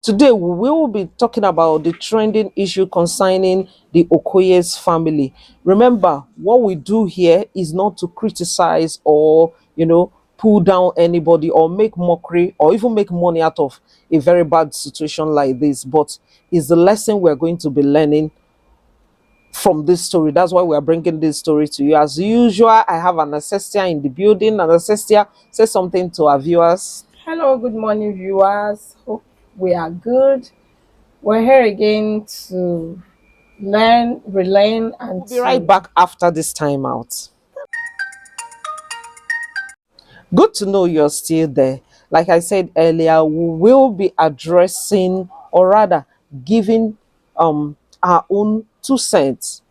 Today, we will be talking about the trending issue concerning the Okoye's family. Remember, what we do here is not to criticize or, pull down anybody or make mockery or even make money out of a very bad situation like this, but it's the lesson we're going to be learning from this story. That's why we're bringing this story to you. As usual, I have an Ancestia in the building. An Ancestia, say something to our viewers. Hello, good morning, viewers. Hope we are good. We're here again to learn, relearn, and We'll be right to. back after this time out. Good to know you're still there. Like I said earlier, we will be addressing, or rather giving our own 2 cents,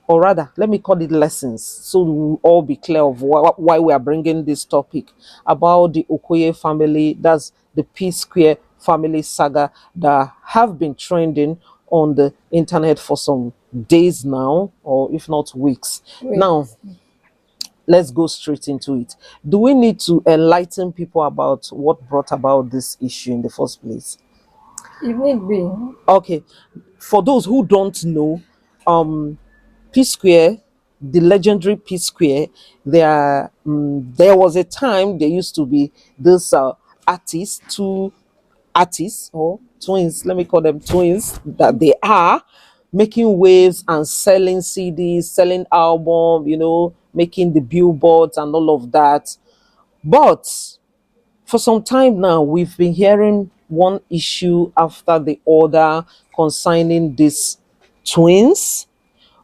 or rather let me call it lessons, so we'll all be clear of why we are bringing this topic about the Okoye family. That's the P Square family saga that have been trending on the internet for some days now, or if not weeks Wait, now. Let's go straight into it. Do we need to enlighten people about what brought about this issue in the first place? if need be. Okay, for those who don't know, um, P Square, the legendary P Square, there was a time there used to be this artists, two artists or twins, let me call them twins, that they are making waves and selling CDs, selling album, making the billboards and all of that. But for some time now, we've been hearing one issue after the other concerning these twins.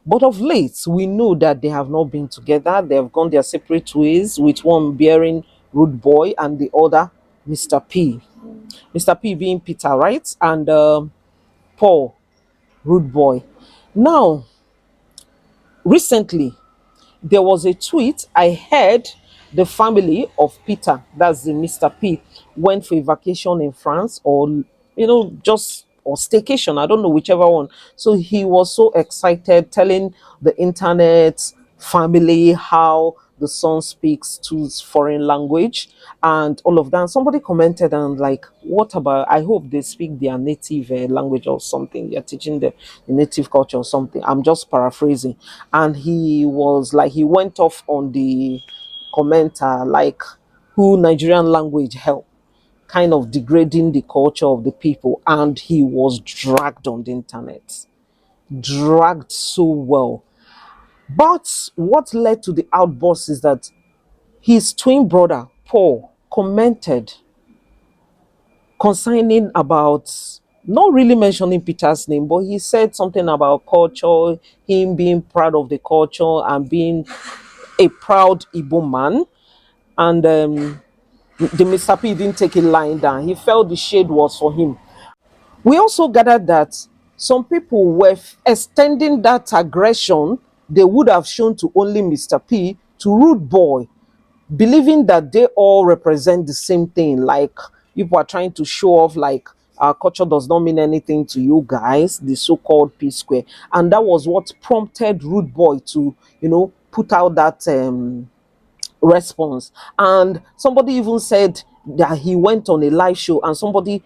But of late, we know that they have not been together. They have gone their separate ways, with one bearing Rude Boy and the other Mr. P. Mr. P being Peter, right? And Paul, Rude Boy. Now, recently, there was a tweet I heard the family of Peter, that's the Mr. P, went for a vacation in France, or just or staycation, I don't know, whichever one. So he was so excited, telling the internet family how the son speaks two foreign language and all of that. And somebody commented and like, what about, I hope they speak their native language or something. You're teaching them the native culture or something. I'm just paraphrasing. And he was like, he went off on the commenter like, who Nigerian language help, kind of degrading the culture of the people. And he was dragged on the internet, dragged so well. But what led to the outburst is that his twin brother, Paul, commented concerning about, not really mentioning Peter's name, but he said something about culture, him being proud of the culture and being a proud Igbo man. And the Mr. P didn't take it lying down. He felt the shade was for him. We also gathered that some people were extending that aggression they would have shown to only Mr. P to Rude Boy, believing that they all represent the same thing. Like, people are trying to show off, like, our culture does not mean anything to you guys, the so-called P Square. And that was what prompted Rude Boy to, put out that response. And somebody even said that he went on a live show and somebody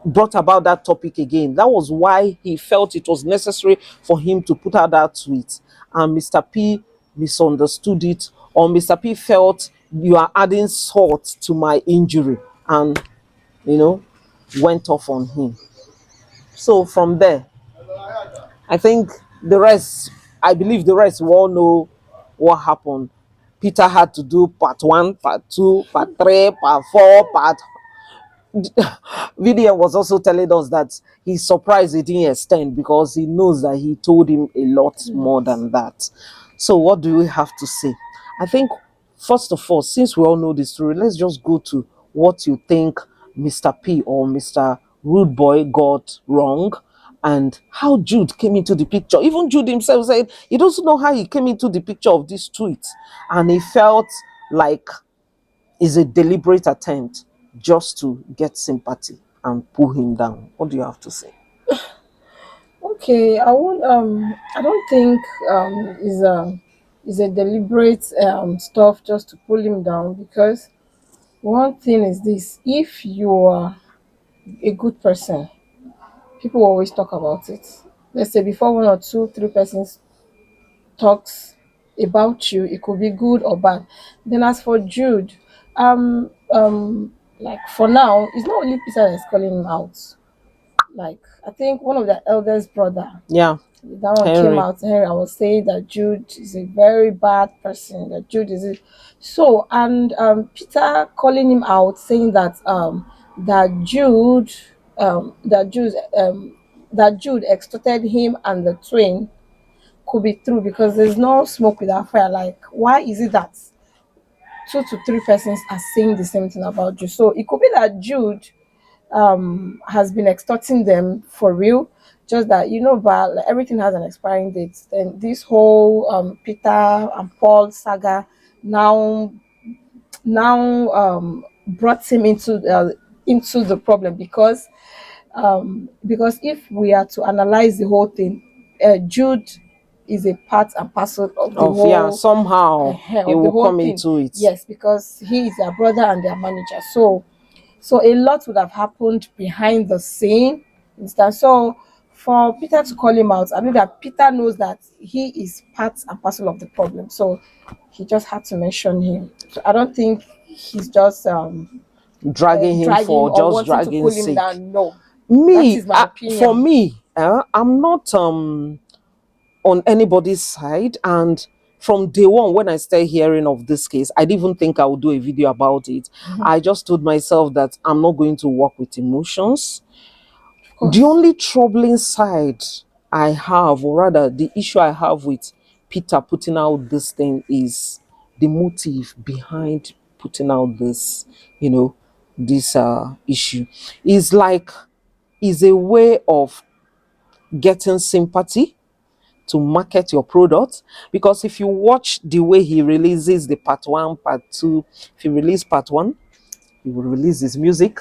brought about that topic again. That was why he felt it was necessary for him to put out that tweet. And Mr. P misunderstood it, or Mr. P felt, you are adding salt to my injury, and you know, went off on him. So from there, I think the rest, I believe the rest, we all know what happened. Peter had to do part one, part two, part three, part four, part VDM was also telling us that he's surprised he didn't extend because he knows that he told him a lot more than that. So, what do we have to say? I think, first of all, since we all know the story, let's just go to what you think Mr. P or Mr. Rude Boy got wrong and how Jude came into the picture. Even Jude himself said he doesn't know how he came into the picture of this tweet, and he felt like is a deliberate attempt just to get sympathy and pull him down. What do you have to say? Okay, I won't. I don't think is a deliberate stuff just to pull him down, because one thing is this: if you are a good person, People always talk about it. Let's say before one or two, three persons talks about you, it could be good or bad. Then as for Jude, like for now, it's not only Peter that's calling him out. Like I think one of the eldest brother, Yeah, that one came Henry. out here. I was saying that Jude is a very bad person. That Jude is a, so, and Peter calling him out, saying that that Jude that Jude that Jude extorted him and the twin could be true, because there's no smoke without fire. Like, why is it that two to three persons are saying the same thing about you? So it could be that Jude has been extorting them for real. Just that, but like, everything has an expiring date. Then this whole Peter and Paul saga now brought him into the problem, because if we are to analyze the whole thing, Jude is a part and parcel of the Of, yeah, whole somehow he of the will whole come thing. into it. Yes, because he is their brother and their manager. So a lot would have happened behind the scene. Understand? So for Peter to call him out, I mean that Peter knows that he is part and parcel of the problem. So he just had to mention him. So I don't think he's just Dragging him dragging for or just wanting to dragging pull him sake. down. No, that Me, is my for opinion. me, I'm not on anybody's side. And from day one, when I started hearing of this case, I didn't even think I would do a video about it. I just told myself that I'm not going to work with emotions. Of The course. only troubling side I have, or rather the issue I have with Peter putting out this thing, is the motive behind putting out this, you know, this issue. Is like, is a way of getting sympathy to market your product. Because if you watch the way he releases the part one, part two, if he release part one, he will release his music,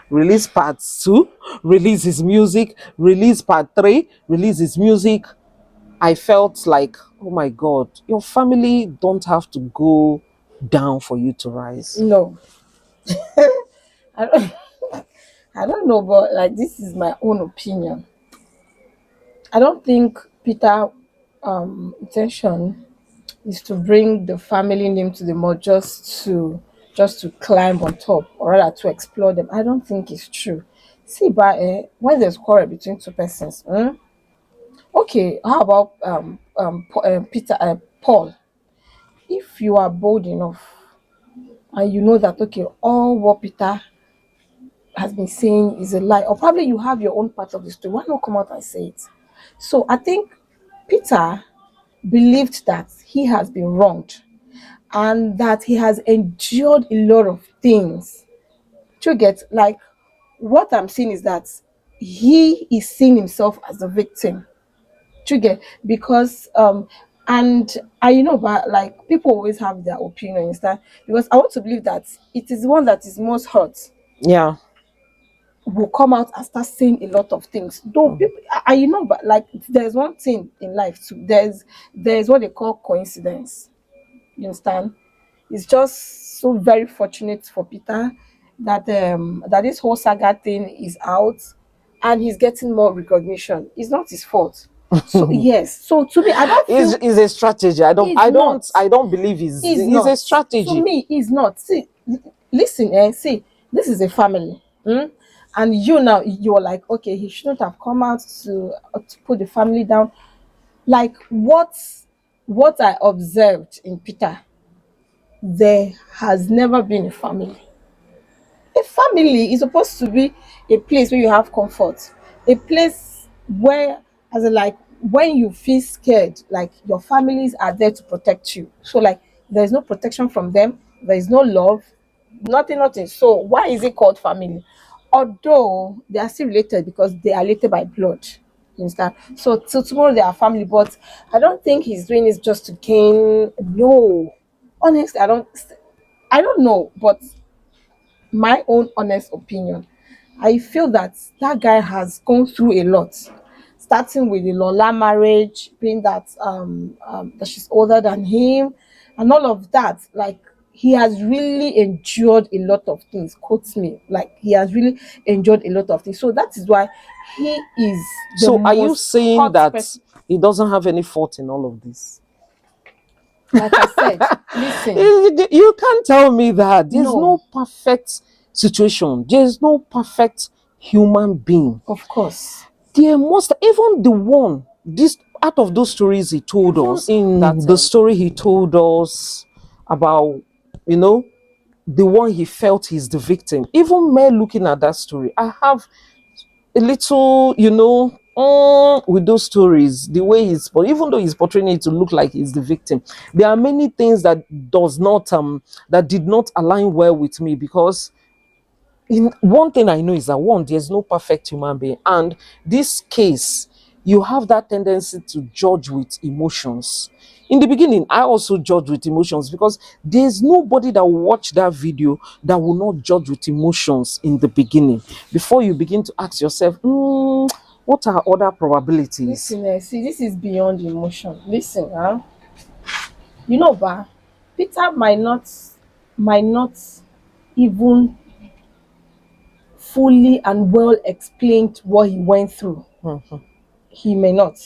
release part two, release his music, release part three, release his music. I felt like, oh my God, your family don't have to go down for you to rise. No, I don't. I don't know, but like this is my own opinion. I don't think Peter intention is to bring the family name to the mud just to climb on top, or rather to explore them. I don't think it's true. See, but when there's quarrel between two persons, okay, how about Peter Paul? If you are bold enough and you know that okay, all what Peter has been saying is a lie, or probably you have your own part of the story, why not come out and say it? So I think Peter believed that he has been wronged and that he has endured a lot of things. To get like what I'm seeing is that he is seeing himself as a victim. To get because and I know, but like people always have their opinions that, because I want to believe that it is the one that is most hurt Yeah. will come out and start saying a lot of things. Though people, but like there's one thing in life too. There's what they call coincidence. You understand? It's just so very fortunate for Peter that this whole saga thing is out and he's getting more recognition. It's not his fault. So yes. So to me, I don't feel Is a strategy. it's not. I don't believe Is is a not. To strategy. me, is not. See, listen, see, this is a family. And you now you're like, okay, he shouldn't have come out to put the family down. Like what I observed in Peter, there has never been a family. A family is supposed to be a place where you have comfort, a place where, as in like, when you feel scared, like your families are there to protect you. So like, there's no protection from them, there is no love, nothing. So why is it called family? Although they are still related because they are related by blood. You understand? So till tomorrow they are family, but I don't think he's doing this just to gain. No, honestly, I don't know, but my own honest opinion, I feel that that guy has gone through a lot, starting with the Lola marriage, being that she's older than him, and all of that. Like he has really endured a lot of things. Quotes me, like he has really endured a lot of things. So that is why he is the So are you most saying hot that person. he doesn't have any fault in all of this? Like I said, listen, You can't tell me that. There's no, no perfect situation. There's no perfect human being. of course. There must, even the one, this out of those stories he told Even us, in that the story he told us about, you know, the one he felt he's the victim. Even me looking at that story, I have a little, with those stories, the way he's, but even though he's portraying it to look like he's the victim, there are many things that does not that did not align well with me, because in one thing I know is that, one, there's no perfect human being, and this case, you have that tendency to judge with emotions. In the beginning, I also judge with emotions, because there's nobody that will watch that video that will not judge with emotions in the beginning, before you begin to ask yourself, what are other probabilities? listen, see, this is beyond emotion. Listen, huh? You know, ba, Peter might not even fully and well explained what he went through. Mhm. He may not.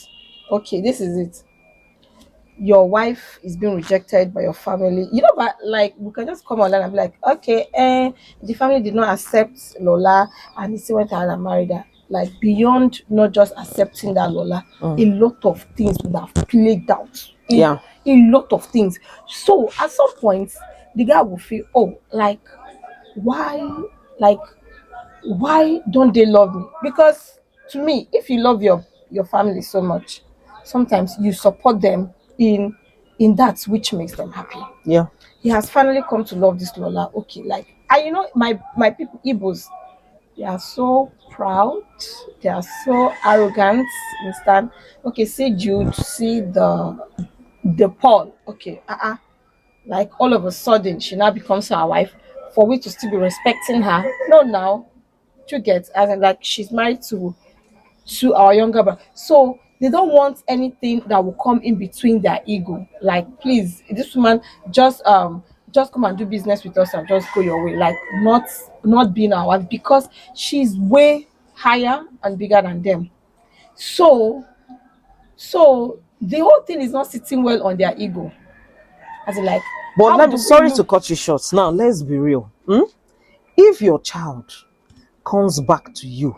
Okay, this is it. Your wife is being rejected by your family. You know, but like we can just come online and be like, okay, the family did not accept Lola and he still went ahead and married her. Like beyond not just accepting that Lola, a lot of things would have played out. Yeah. A lot of things. So at some point, the guy will feel, oh, why, like why don't they love me? Because to me, if you love your family so much, sometimes you support them in that which makes them happy. Yeah. He has finally come to love this Lola. Okay, like, and you know, my people Igbos, they are so proud, they are so arrogant. Understand? Okay, see Jude, see the Paul. Okay, like all of a sudden she now becomes our wife. For we to still be respecting her, no, now you get, as in like she's married to our younger brother, so they don't want anything that will come in between their ego. Like, please, this woman, just come and do business with us and just go your way. Like, not being our wife because she's way higher and bigger than them. So so the whole thing is not sitting well on their ego, as in like, But how let me, do we sorry to look? cut you short. Now, let's be real. If your child comes back to you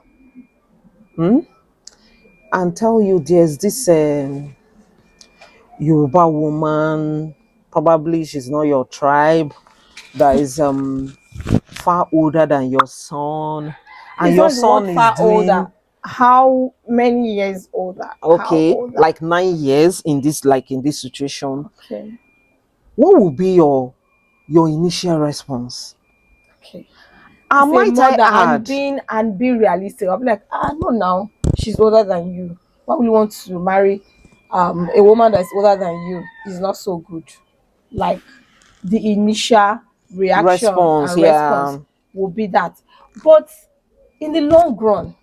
and tell you there's this Yoruba woman, probably she's not your tribe, that is far older than your son, and It's your not the word son is far older. doing How many years older? How okay, older? like 9 years in this, like in this situation, Okay. what will be your initial response? Okay. And As a might I mother, and add, being realistic, I'll be like, no, now she's older than you. Why would you want to marry a woman that's older than you? Is not so good. Like, the initial reaction response, and response yeah. will be that. But in the long run,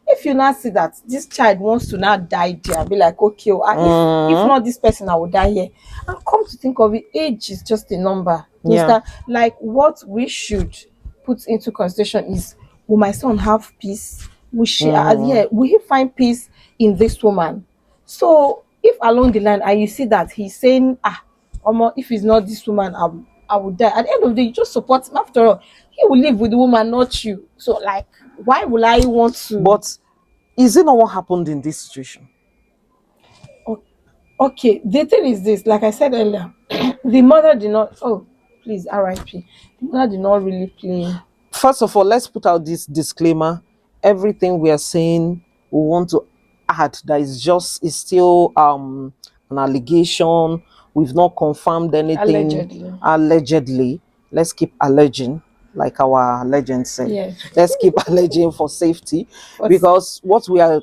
if you now see that this child wants to now die there, be like, okay, if Mm, not this person, I will die here. And come to think of it, age is just a number. You yeah. understand? Like, what we should put into consideration is, will my son have peace? Will she Mm, yeah, will he find peace in this woman? So if along the line and you see that he's saying, Omo, if it's not this woman, I will die. At the end of the day, you just support him. After all, he will live with the woman, not you. So, like, why will I want to? but is it not what happened in this situation? O- Okay, the thing is this, like I said earlier, the mother did not, oh, please, RIP. The mother did not really play. First of all, let's put out this disclaimer. Everything we are saying, we want to add that is still an allegation. We've not confirmed anything. Allegedly. Allegedly, let's keep alleging, like our legend said. Yeah. Let's keep alleging for safety, But because what we are,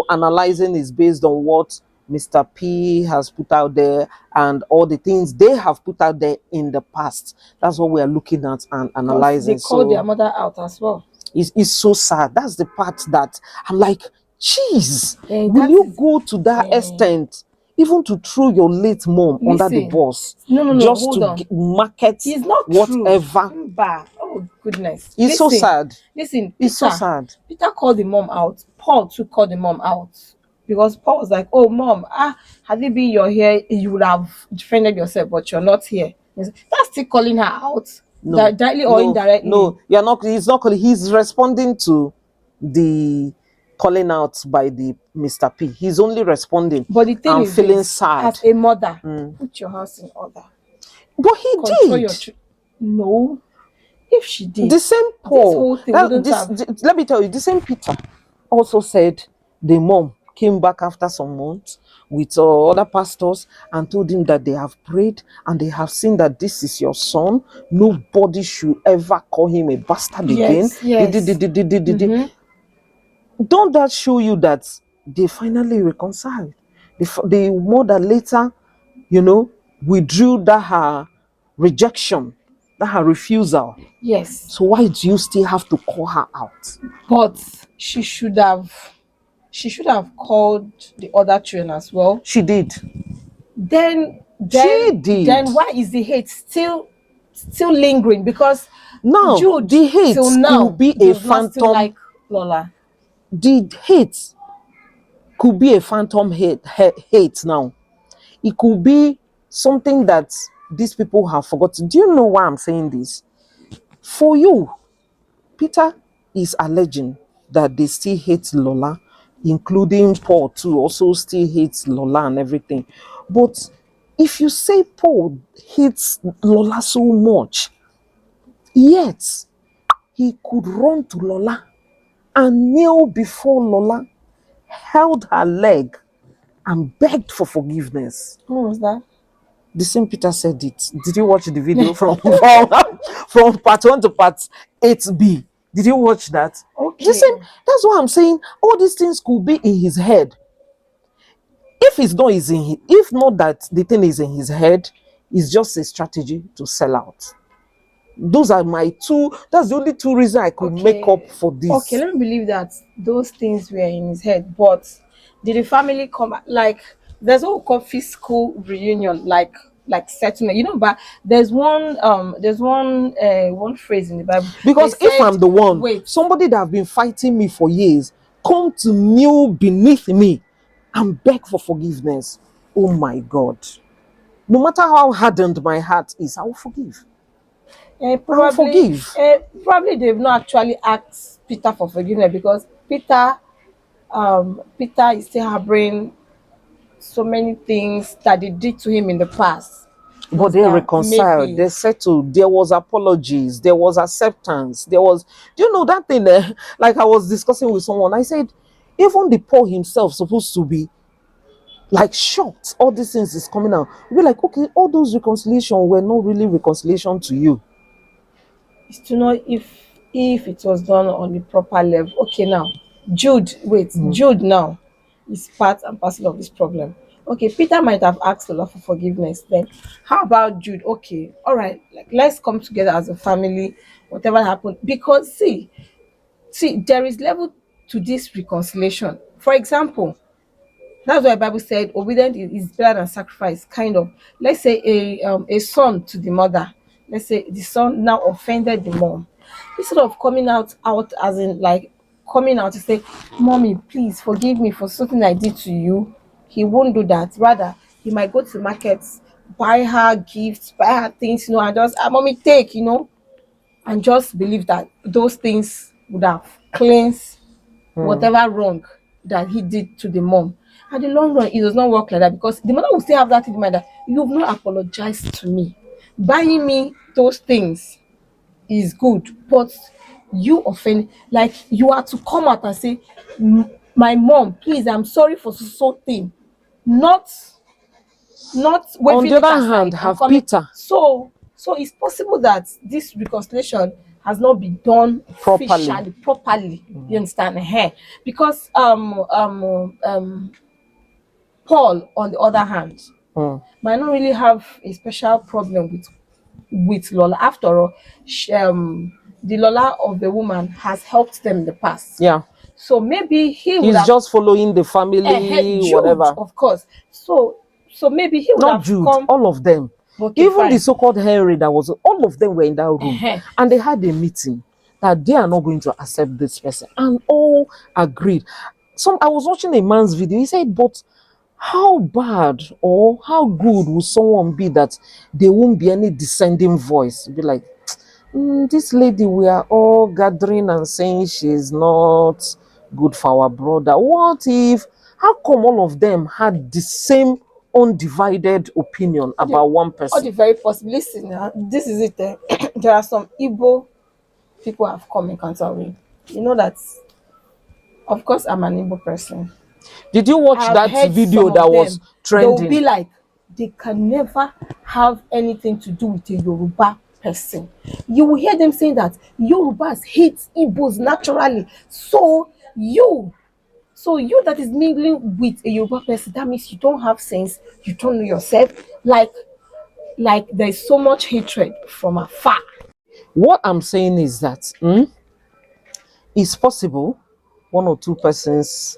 analyzing is based on what Mr. P has put out there and all the things they have put out there in the past. That's what we are looking at and because they analyzing. called their So mother out as well. it's so sad. That's the part that I'm like, jeez, And will that you is go to that eh, extent? even to throw your late mom under the Listen, bus no, no, no, just hold to on. market It's not true. whatever. Mba. Oh goodness. It's so Listen, sad. listen. It's so sad. Peter called the mom out. Paul too called the mom out because Paul was like, "Oh, mom, had it been your here, you would have defended yourself, but you're not here." That's still calling her out, No, directly or no, indirectly. no. You're not. He's not calling. He's responding to the calling out by the Mr. P. He's only responding. But the thing I'm is feeling this: sad. as a mother, put your house in order. But he Control did. your no. If she The did, same this Paul. whole thing wouldn't have. Let me tell you, the same Peter also said the mom came back after some months with other pastors and told him that they have prayed and they have seen that this is your son. Nobody should ever call him a bastard again. Yes, yes. Mm-hmm. Don't that show you that they finally reconciled? The mother later, you know, withdrew that her rejection, that her refusal. Yes, So why do you still have to call her out? but she should have called the other children as well. She did. Then She then did. then why is the hate still lingering? Because Now, Jude the hate till could now be a does not still phantom. like Lola. The hate could be a phantom hate now. It could be something that these people have forgotten. Do you know why I'm saying this? For you, Peter is alleging that they still hate Lola, including Paul too, also still hates Lola and everything. But if you say Paul hates Lola so much, yet he could run to Lola and kneel before Lola, held her leg, and begged for forgiveness. What was that? The same Peter said it. Did you watch the video from part 1 to part 8B? Did you watch that? The Okay. same. That's what I'm saying. All these things could be in his head. If it's not is in if not that the thing is in his head, it's just a strategy to sell out. Those are my two. That's the only two reasons I could make up Okay. for Okay, this. let me believe that those things were in his head, but did the family come like there's what we call fiscal reunion, like settlement, but there's one phrase in the Bible. They Because if said, I'm the one, wait, somebody that have been fighting me for years, come to kneel beneath me and beg for forgiveness. Oh my God. No matter how hardened my heart is, I will forgive. I will probably forgive. probably they've not actually asked Peter for forgiveness because Peter is still harboring so many things that they did to him in the past. But Was they that reconciled, maybe they settled, there was apologies, there was acceptance, there was, do you know that thing like I was discussing with someone, I said, even the Paul himself supposed to be like shocked all these things is coming out. We're like, okay, all those reconciliation were not really reconciliation to you. is to know if it was done on the proper level. Okay, now Jude now is part and parcel of this problem. Okay, Peter might have asked a lot for forgiveness. Then how about Jude? Okay, all right, like let's come together as a family, whatever happened. Because see, there is level to this reconciliation. For example, that's why the Bible said obedience is better than sacrifice. Kind of. Let's say a son to the mother. Let's say the son now offended the mom. Instead of coming out as in like coming out to say, "Mommy, please forgive me for something I did to you," he won't do that. Rather, he might go to markets, buy her gifts, buy her things, and just mommy take, and just believe that those things would have cleansed whatever wrong that he did to the mom. At the long run, it does not work like that because the mother will still have that in mind that you've not apologized to me. Buying me those things is good, but you offend, like you are to come out and say, My mom, please, I'm sorry for so thing. Not On waving the it other hand, aside and have coming. Peter So it's possible that this reconciliation has not been done properly. officially, properly. You understand? Because Paul, on the other hand, Mm. might not really have a special problem with Lola. After all, the Lola of the woman has helped them in the past. Yeah. So maybe he would He's have just following the family, Jude, whatever. of course. So So maybe he would Not have Jude, come. all of them. Okay, Even the fine. so-called Henry that was, all of them were in that room. Uh-huh. And they had a meeting that they are not going to accept this person. And all agreed. I was watching a man's video. He said, but how bad or how good will someone be that there won't be any descending voice? Be like, this lady, we are all gathering and saying she's not good for our brother. What if, how come all of them had the same undivided opinion All the, about one all the person? very possible. Listen, this is it. There are some Igbo people have come in contact with. You know that, of course, I'm an Igbo person. Did you watch I've that heard video some that of was them. They will be trending? like, they can never have anything to do with a Yoruba person. You will hear them saying that Yorubas hate Igbos naturally. So you that is mingling with a Yoruba person, that means you don't have sense, you don't know yourself. Like there's so much hatred from afar. What I'm saying is that it's possible one or two persons.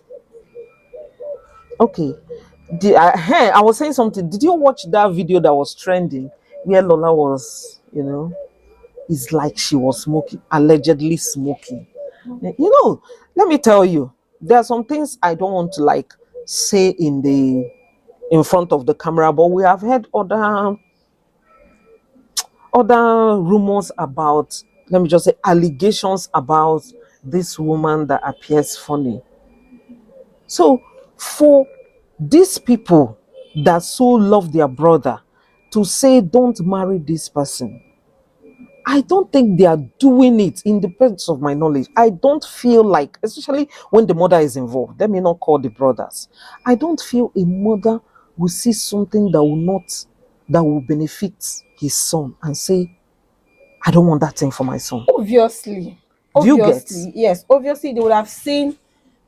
Okay, hey, I was saying something. Did you watch that video that was trending where Lola was, it's like she was smoking, allegedly smoking? Let me tell you, there are some things I don't want to like say in front of the camera, but we have heard other rumors about, let me just say, allegations about this woman that appears funny. So for these people that so love their brother to say don't marry this person, I don't think they are doing it in the presence of my knowledge. I don't feel like, especially when the mother is involved, let me not call the brothers. I don't feel a mother will see something that will benefit his son and say, I don't want that thing for my son. Obviously, Do you get obviously, yes, obviously they would have seen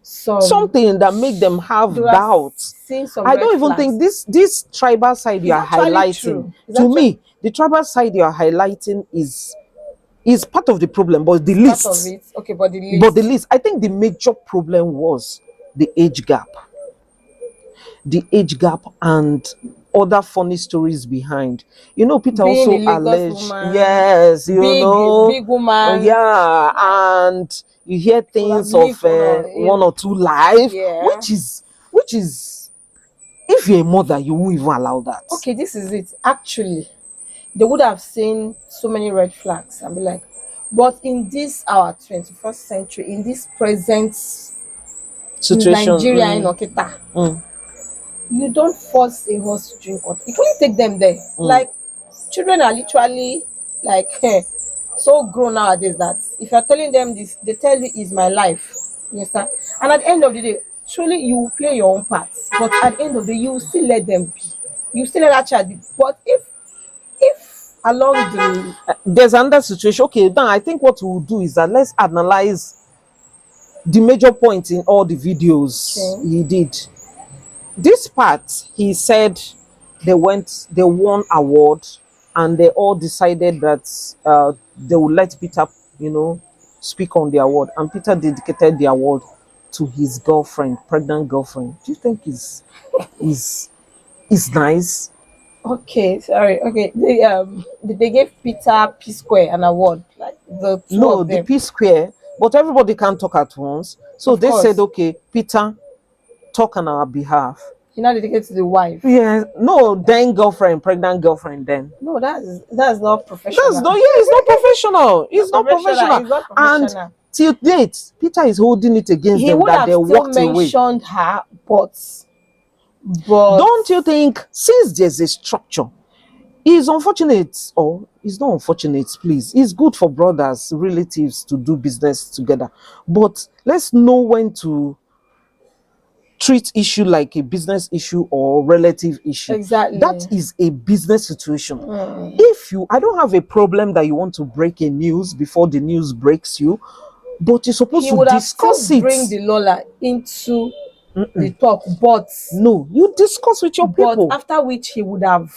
some something that make them they have would have doubts? seen some I red don't even flags. think this tribal side you It's are actually highlighting. true. It's To actually me, the tribal side you are highlighting is part of the problem, but the it's part of least. it. Okay, but the But the least least, I think the major problem was the age gap. The age gap and other funny stories behind. Peter being a also Lagos alleged, woman, yes, big woman, yeah, and you hear would have things of lived on a one or two life, yeah. which is, if you're a mother, you won't even allow that. Okay, this is it. Actually, they would have seen so many red flags and be like, but in this our 21st century, in this present Situation. Nigeria in Okita, Mm, you don't force a horse to drink water. You can only take them there. mm. Like children are literally like so grown nowadays that if you're telling them this, they tell you is my life. You understand? And at the end of the day, truly you will play your own part. But at the end of the day, you will still let them be. You still let that child be. But if along the There's another situation. Okay, now I think what we'll do is that let's analyze the major points in all the videos okay, he did. This part, he said they won award, and they all decided that they would let Peter, speak on the award, and Peter dedicated the award to his girlfriend, pregnant girlfriend. Do you think is nice? okay, sorry, okay. They gave Peter P Square an award, like the two No, of the them, P Square, but everybody can't talk at once. So of they said, course. okay, Peter, talk on our behalf. He now dedicated to the wife. Yeah, no, then girlfriend, pregnant girlfriend, then. No, that's not That's professional. not, yeah, it's not professional. Not It's not professional. professional. It's not And professional. till date, Peter is holding it against He them would that have they still walked away. mentioned her, but Don't you think, since there's a structure, it's unfortunate, or it's not unfortunate, please. It's good for brothers, relatives to do business together. But let's know when to treat issue like a business issue or relative issue. That exactly. is a business situation. Mm. I don't have a problem that you want to break a news before the news breaks you, but you're supposed He to would have still discuss it. bring the Lola into the talk, No, you discuss with your but people. after which he would have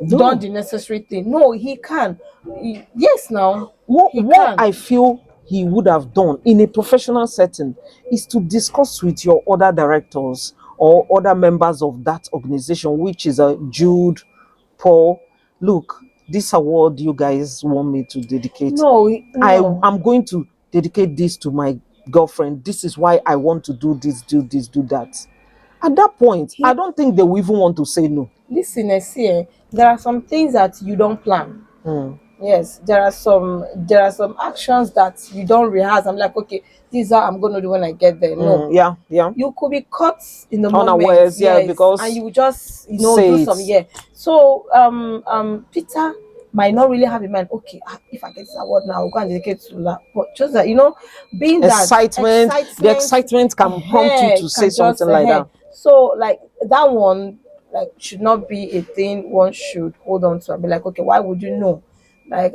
done No. the necessary thing. No, he can. Yes, now he What can. I feel he would have done in a professional setting is to discuss with your other directors or other members of that organization, which is a Jude, Paul. Look, this award you guys want me to dedicate, No, no. I'm going to dedicate this to my girlfriend. This is why I want to do this, do this, do that. At that point, I He don't think they will even want to say no. listen, I see. There are some things that you don't plan. Mm, Yes, there are some actions that you don't rehearse. I'm like, okay, this is how I'm gonna do when I get there. No, yeah, yeah. you could be caught in the moment, Unawares, yeah, yes, and because you just do say some, it. yeah. So Peter might not really have in mind, okay, if I get this award now, I'll go and dedicate to that. But just that, being that The excitement excitement can prompt you to say can just something like that. so like that one like should not be a thing one should hold on to and be like, okay, why would you know? Like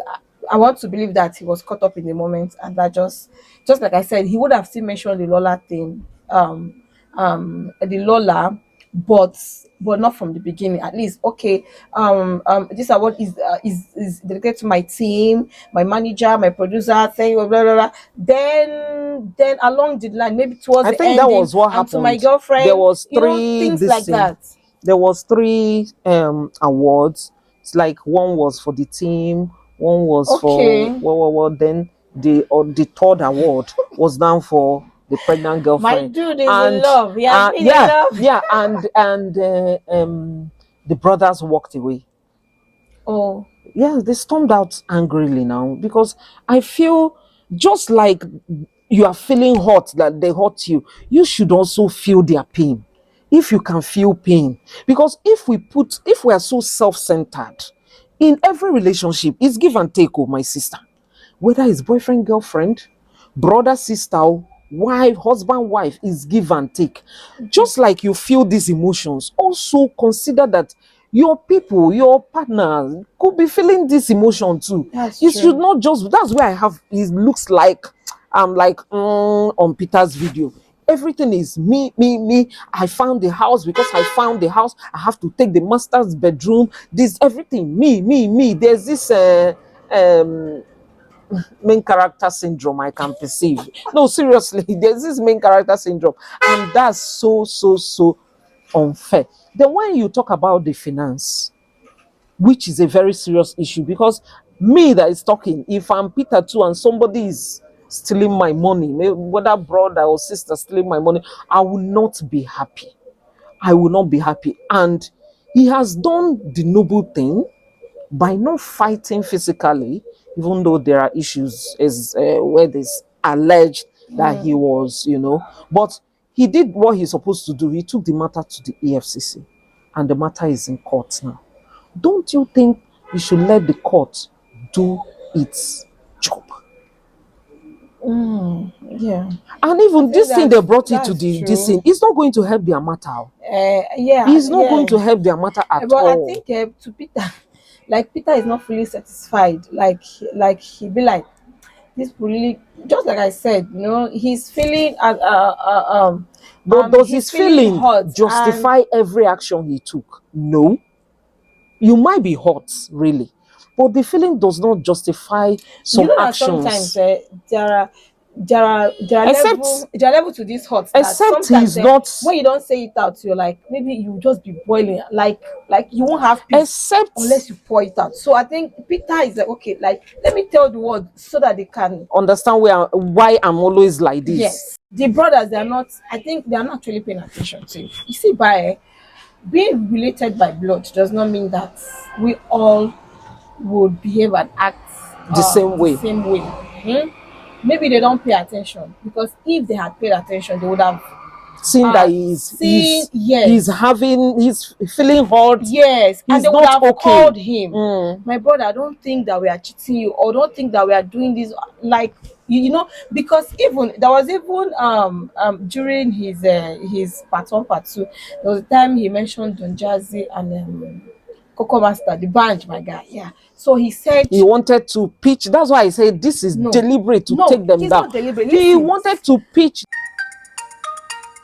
I want to believe that he was caught up in the moment and that just like I said, he would have still mentioned the Lola thing, the Lola, but not from the beginning. At least, okay, this award is dedicated to my team, my manager, my producer, thing, blah, blah, blah. Then along the line, maybe towards I the think that ending, was what and to my happened. There girlfriend, was three things this like thing. that. There was three awards. It's like one was for the team, one was for Okay, then the third award was now for the pregnant my girlfriend. dude is in And love. He has been in yeah, love. yeah, and the brothers walked away. Oh, Yes, they stormed out angrily now because I feel just like you are feeling hot, that they hurt you, you should also feel their pain. If you can feel pain, because if we are so self-centered in every relationship, it's give and take, oh my sister, whether it's boyfriend, girlfriend, brother, sister, wife, husband, wife, is give and take. Just like you feel these emotions, also consider that your people, your partner could be feeling this emotion too. that's It should true. not just, that's where I have, it looks like I'm like on Peter's video. Everything is me, me, me. I found the house because I found the house. I have to take the master's bedroom. This everything, me, me, me. There's this um main character syndrome I can perceive. No, seriously, there's this main character syndrome, and that's so, so, so unfair. Then when you talk about the finance, which is a very serious issue, because me that is talking, if I'm Peter too and somebody is stealing my money, whether brother or sister stealing my money, I will not be happy. I will not be happy. And he has done the noble thing by not fighting physically, even though there are issues as where there's alleged that he was, but he did what he's supposed to do. He took the matter to the EFCC, and the matter is in court now. Don't you think you should let the court do its job? Yeah, And I even think this thing they brought it to that's this true. thing, it's not going to help their matter. Yeah, It's not going yeah. to help their matter at But I all. think to Peter, like Peter is not fully satisfied. Like he be like this will really just like I said, he's feeling But does he's his feeling feeling hot and justify every action he took? No. You might be hot, really, but the feeling does not justify you some know that sometimes actions. Except, there are level to this hot that except sometimes he's not. when you don't say it out, you're like maybe you just be boiling like you won't have peace Except unless you pour it out. So I think Peter is like, okay, like let me tell the world so that they can. understand why I'm always like this. Yes, the brothers, they are not. I think they are not actually paying attention to it. You see, by being related by blood does not mean that we all would behave and act The same the way. same way. Hmm? Maybe they don't pay attention because if they had paid attention, they would have Seeing that seen. he's Yes, having he's feeling hot, yes, and he's they would not have okay. called him. Mm. My brother, I don't think that we are cheating you, or don't think that we are doing this. Like because even there was even during his part one, part two, there was a time he mentioned Don Jazzy and Coco Master, the band, my guy. Yeah. So he said, He wanted to pitch. That's why I say this is no, deliberate to no, take them he's down. not deliberate. He Listen, wanted to pitch